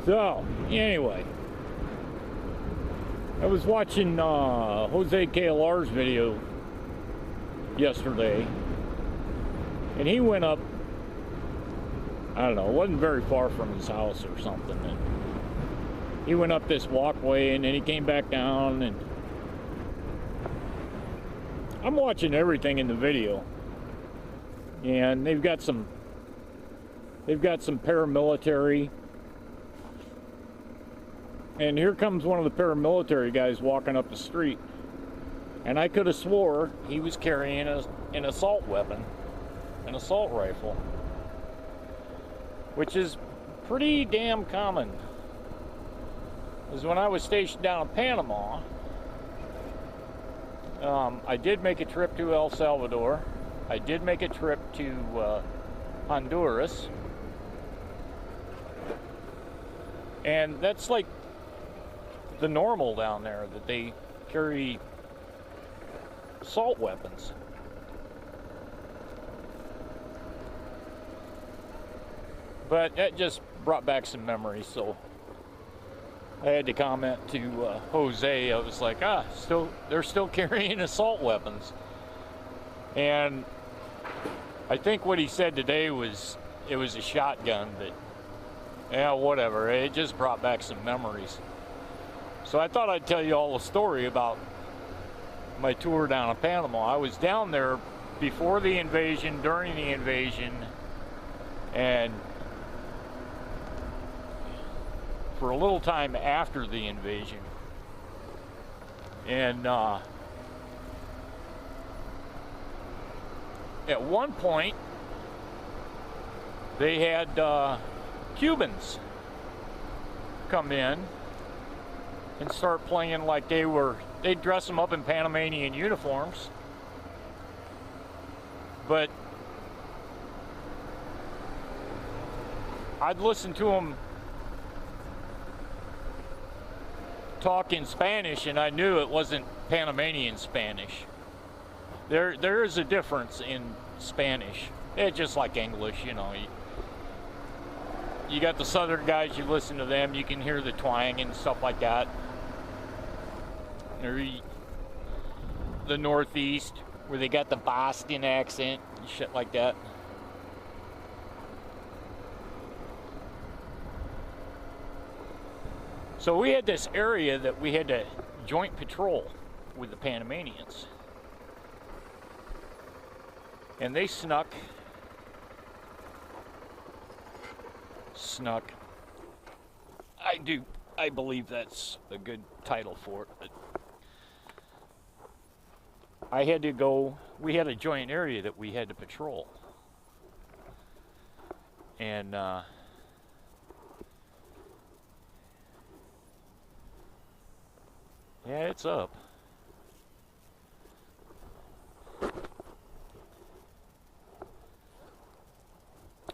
So, anyway, I was watching JoseKLR's video yesterday, and he went up, I don't know, it wasn't very far from his house or something, and he went up this walkway, and then he came back down, and I'm watching everything in the video, and they've got some paramilitary. And here comes one of the paramilitary guys walking up the street. And I could have swore he was carrying an assault weapon, an assault rifle. Which is pretty damn common. Because when I was stationed down in Panama, I did make a trip to El Salvador. I did make a trip to Honduras. And that's like the normal down there, that they carry assault weapons. But that just brought back some memories, so I had to comment to Jose. I was like, they're still carrying assault weapons. And I think what he said today was it was a shotgun, but yeah, whatever. It just brought back some memories. So I thought I'd tell you all a story about my tour down in Panama. I was down there before the invasion, during the invasion, and for a little time after the invasion. And at one point, they had Cubans come in and start playing like they'd dress them up in Panamanian uniforms. But I'd listen to them talk in Spanish, and I knew it wasn't Panamanian Spanish. There is a difference in Spanish. It's just like English, you know. You got the southern guys, you listen to them, you can hear the twang and stuff like that. Or the Northeast, where they got the Boston accent and shit like that. So we had this area that we had to joint patrol with the Panamanians. And they snuck. I believe that's a good title for it. But we had a joint area that we had to patrol. And yeah, it's up.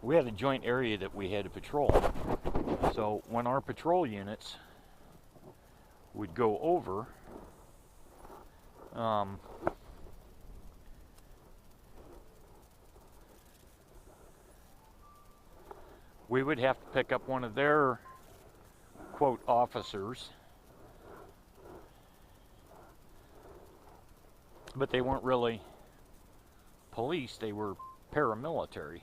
We had a joint area that we had to patrol. So when our patrol units would go over, we would have to pick up one of their, quote, officers. But they weren't really police, they were paramilitary.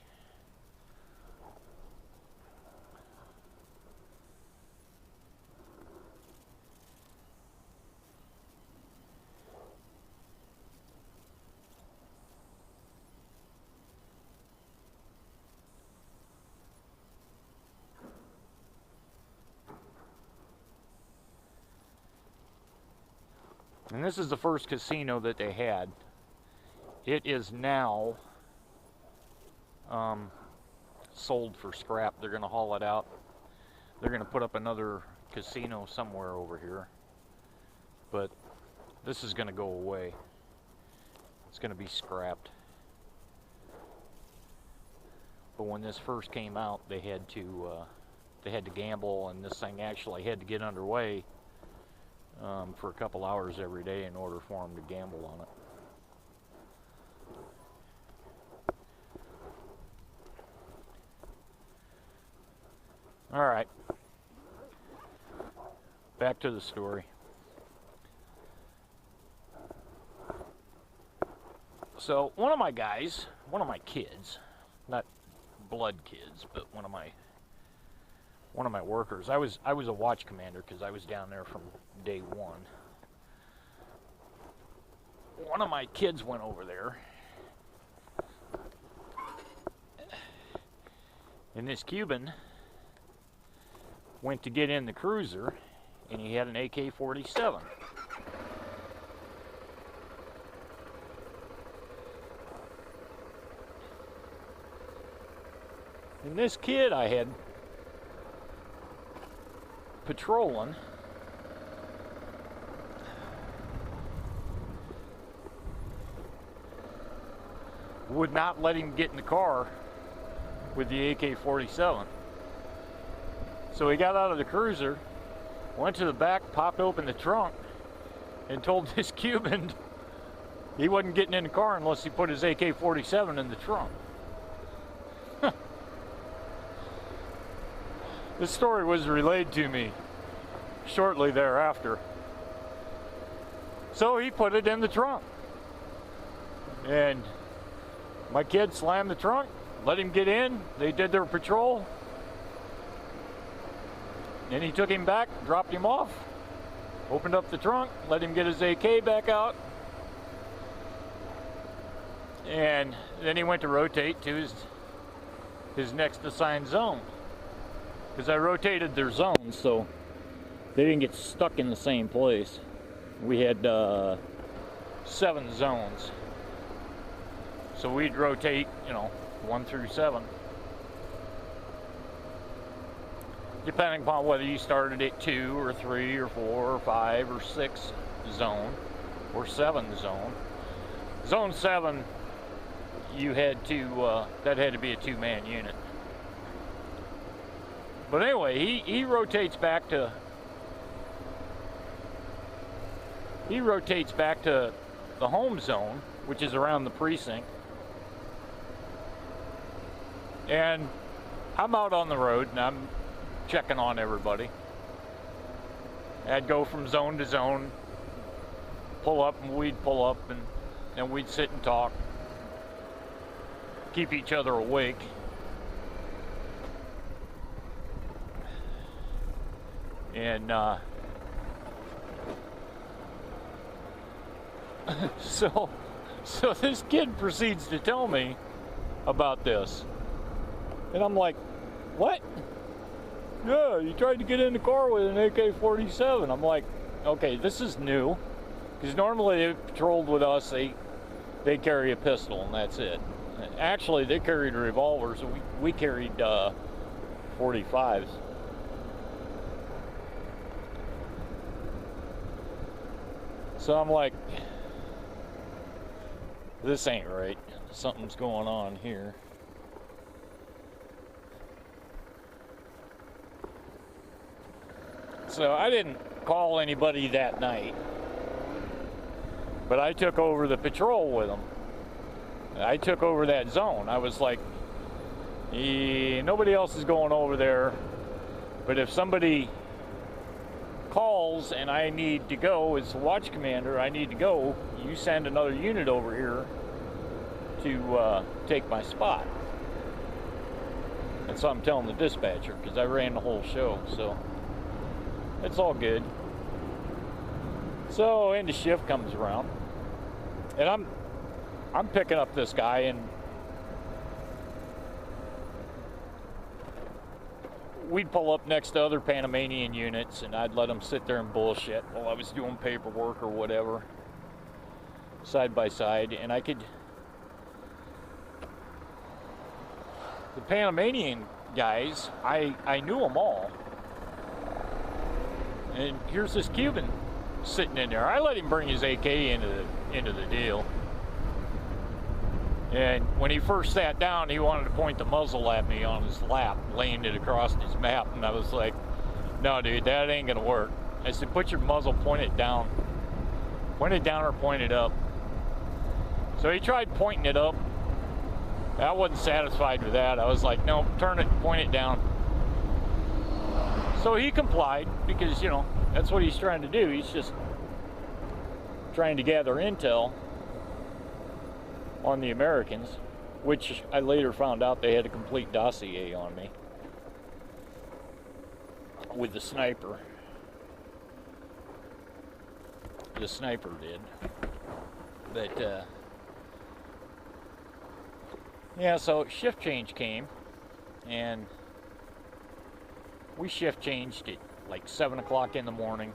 And this is the first casino that they had. It is now sold for scrap. They're going to haul it out. They're going to put up another casino somewhere over here. But this is going to go away. It's going to be scrapped. But when this first came out, they had to gamble, and this thing actually had to get underway for a couple hours every day in order for them to gamble on it. All right. back to the story. So one of my guys, one of my kids, not blood kids, but one of my workers. I was a watch commander because I was down there from day one. One of my kids went over there, and this Cuban went to get in the cruiser, and he had an AK-47. And this kid I had patrolling would not let him get in the car with the AK-47. So he got out of the cruiser, went to the back, popped open the trunk, and told this Cuban he wasn't getting in the car unless he put his AK-47 in the trunk. This story was relayed to me shortly thereafter. So he put it in the trunk. And my kid slammed the trunk, let him get in, they did their patrol. Then he took him back, dropped him off, opened up the trunk, let him get his AK back out. And then he went to rotate to his next assigned zone. Because I rotated their zones so they didn't get stuck in the same place. We had 7 zones. So we'd rotate, 1 through 7. Depending upon whether you started at 2 or 3 or 4 or 5 or 6 zone or 7 zone. Zone 7, you had to, that had to be a 2-man unit. But anyway, he rotates back to the home zone, which is around the precinct. And I'm out on the road and I'm checking on everybody. I'd go from zone to zone, pull up, and we'd pull up, and then we'd sit and talk, keep each other awake. And so this kid proceeds to tell me about this, and I'm like, what? Yeah, you tried to get in the car with an AK-47. I'm like, okay, this is new, because normally they patrolled with us, they carry a pistol and that's it. Actually, they carried revolvers, and we carried 45s. So I'm like, this ain't right. Something's going on here. So I didn't call anybody that night, but I took over the patrol with them. I took over that zone. I was like, nobody else is going over there, but if somebody calls and I need to go as watch commander, I need to go, you send another unit over here to take my spot. And so I'm telling the dispatcher, because I ran the whole show, so it's all good. So end of shift comes around, and I'm picking up this guy, and we'd pull up next to other Panamanian units, and I'd let them sit there and bullshit while I was doing paperwork or whatever, side by side. And the Panamanian guys, I knew them all. And here's this Cuban sitting in there. I let him bring his AK into the deal. And when he first sat down, he wanted to point the muzzle at me on his lap, laying it across his map. And I was like, no, dude, that ain't gonna work. I said, put your muzzle, point it down. Point it down or point it up. So he tried pointing it up. I wasn't satisfied with that. I was like, no, turn it, point it down. So he complied because, That's what he's trying to do. He's just trying to gather intel on the Americans, which I later found out they had a complete dossier on me with the sniper. The sniper did. But, yeah, so shift change came, and we shift changed at like 7 o'clock in the morning,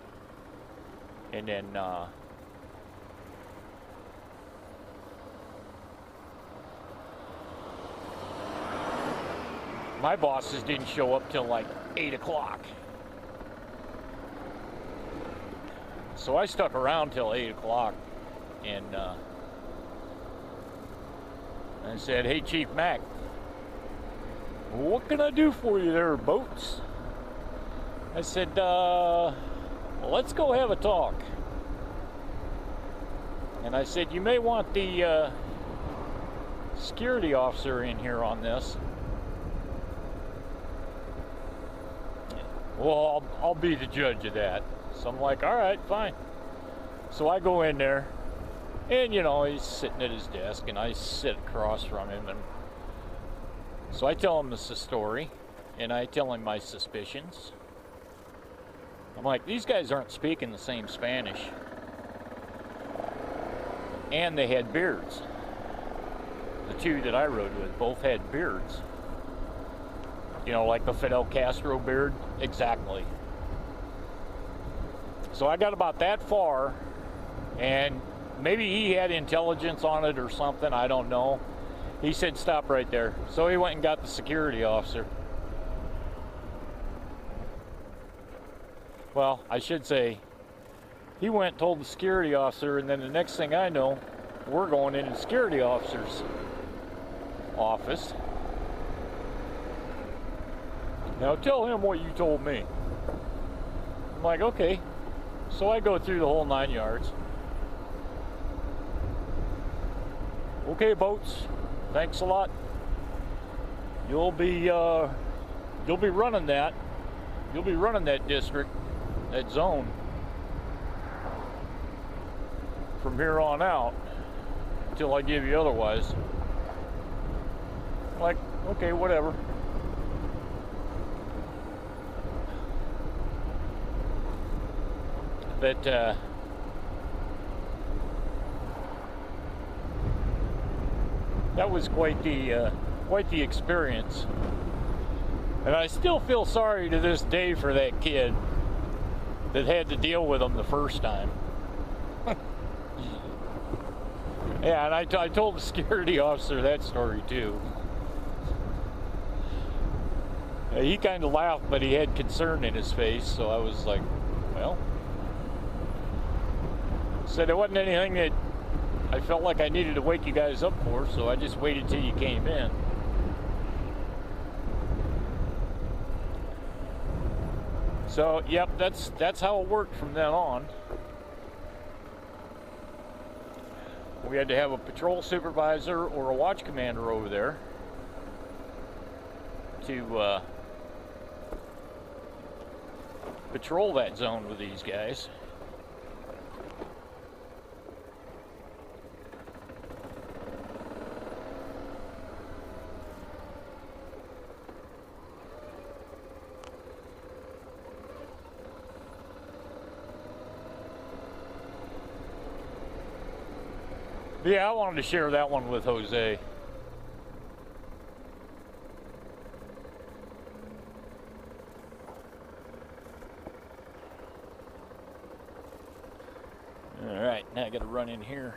and then, my bosses didn't show up till like 8 o'clock. So I stuck around till 8 o'clock, and I said, "Hey, Chief Mac, what can I do for you there, Boats?" I said, well, let's go have a talk. And I said, "You may want the security officer in here on this." "Well, I'll be the judge of that." So I'm like, all right, fine. So I go in there, and you know, he's sitting at his desk, and I sit across from him, and so I tell him this story, and I tell him my suspicions. I'm like, these guys aren't speaking the same Spanish. And they had beards. The two that I rode with both had beards. You know, like the Fidel Castro beard? Exactly. So I got about that far, and maybe he had intelligence on it or something, I don't know. He said, "Stop right there." So he went and got the security officer. Well, I should say, he went and told the security officer, and then the next thing I know, we're going into the security officer's office. "Now tell him what you told me." I'm like, okay. So I go through the whole 9 yards. "Okay, Boats, thanks a lot. You'll be running that. You'll be running that district, that zone, from here on out until I give you otherwise." I'm like, okay, whatever. But that was quite the experience, and I still feel sorry to this day for that kid that had to deal with him the first time. Yeah, and I told the security officer that story too. He kind of laughed, but he had concern in his face, so I was like, well. Said there wasn't anything that I felt like I needed to wake you guys up for, so I just waited till you came in. So, yep, that's how it worked from then on. We had to have a patrol supervisor or a watch commander over there to patrol that zone with these guys. Yeah, I wanted to share that one with Jose. All right, now I got to run in here.